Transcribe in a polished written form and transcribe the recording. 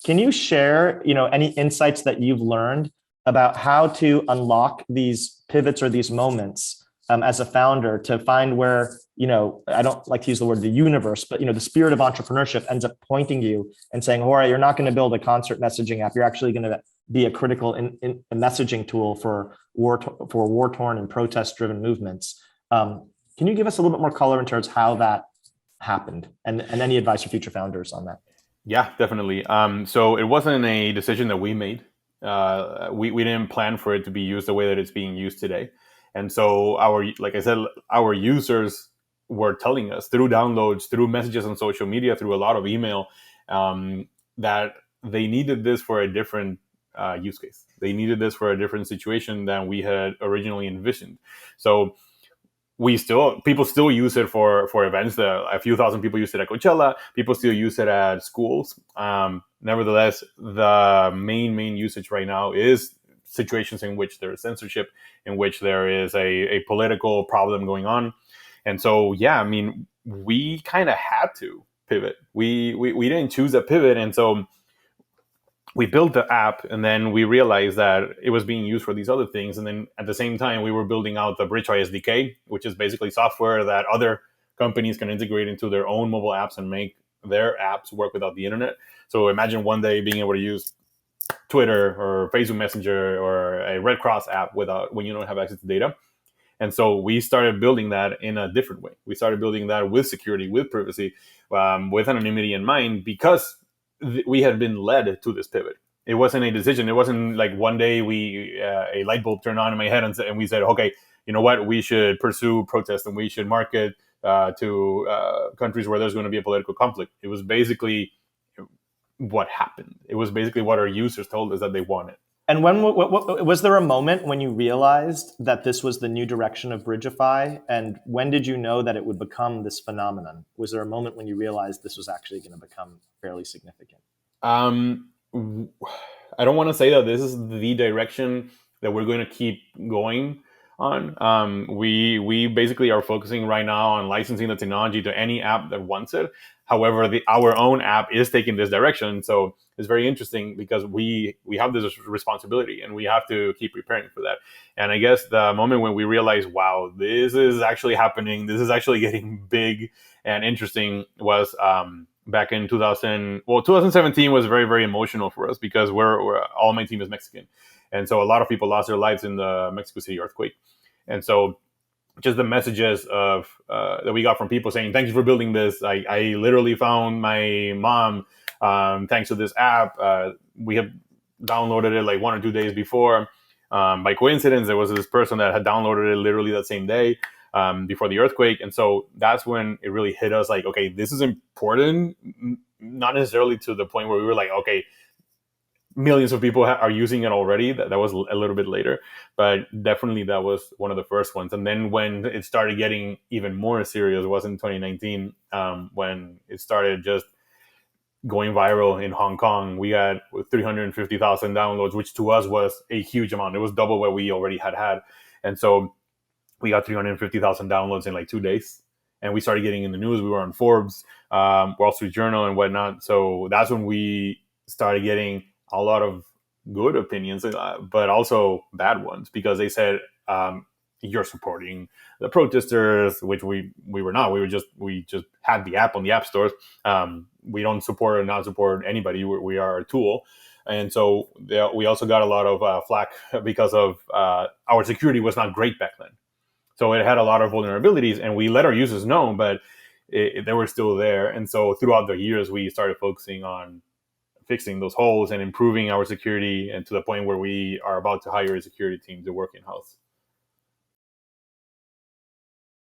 Can you share, any insights that you've learned about how to unlock these pivots or these moments as a founder to find where, I don't like to use the word the universe, but the spirit of entrepreneurship ends up pointing you and saying, all right, you're not going to build a concert messaging app. You're actually going to be a critical messaging tool for war-torn and protest-driven movements. Can you give us a little bit more color in terms of how that happened and any advice for future founders on that? Yeah, definitely. So it wasn't a decision that we made. We didn't plan for it to be used the way that it's being used today. And so like I said, our users were telling us through downloads, through messages on social media, through a lot of email, that they needed this for a different use case. They needed this for a different situation than we had originally envisioned. So people still use it for events. A few thousand people use it at Coachella. People still use it at schools. Nevertheless, the main usage right now is situations in which there is censorship, in which there is a political problem going on. And so, yeah, I mean, we kind of had to pivot. We didn't choose a pivot. And so we built the app, and then we realized that it was being used for these other things. And then at the same time, we were building out the Bridgefy SDK, which is basically software that other companies can integrate into their own mobile apps and make their apps work without the internet. So imagine one day being able to use Twitter or Facebook Messenger or a Red Cross app when you don't have access to data. And so we started building that in a different way. We started building that with security, with privacy, with anonymity in mind, because we had been led to this pivot. It wasn't a decision. It wasn't like one day a light bulb turned on in my head and we said, okay, you know what? We should pursue protest and we should market to countries where there's going to be a political conflict. It was basically what happened. It was basically what our users told us that they wanted. And when was there a moment when you realized that this was the new direction of Bridgefy? And when did you know that it would become this phenomenon? Was there a moment when you realized this was actually going to become fairly significant? I don't want to say that this is the direction that we're going to keep going on. We basically are focusing right now on licensing the technology to any app that wants it. However, our own app is taking this direction. So it's very interesting because we have this responsibility and we have to keep preparing for that. And I guess the moment when we realized, wow, this is actually happening, this is actually getting big and interesting was back in 2017 was very, very emotional for us because all my team is Mexican. And so a lot of people lost their lives in the Mexico City earthquake. And so just the messages that we got from people saying, thank you for building this. I literally found my mom thanks to this app. We have downloaded it like 1 or 2 days before. By coincidence, there was this person that had downloaded it literally that same day before the earthquake. And so that's when it really hit us like, okay, this is important. Not necessarily to the point where we were like, okay, millions of people are using it already. That was a little bit later, but definitely that was one of the first ones. And then when it started getting even more serious was in 2019, when it started just going viral in Hong Kong. We had 350,000 downloads, which to us was a huge amount. It was double what we already had. And so we got 350,000 downloads in like 2 days. And we started getting in the news. We were on Forbes, Wall Street Journal and whatnot. So that's when we started getting a lot of good opinions, but also bad ones, because they said, you're supporting the protesters, which we were not. We just had the app on the app stores. We don't support or not support anybody. We are a tool. And so we also got a lot of flack because of our security was not great back then. So it had a lot of vulnerabilities, and we let our users know, but they were still there. And so throughout the years, we started focusing on fixing those holes and improving our security, and to the point where we are about to hire a security team to work in-house.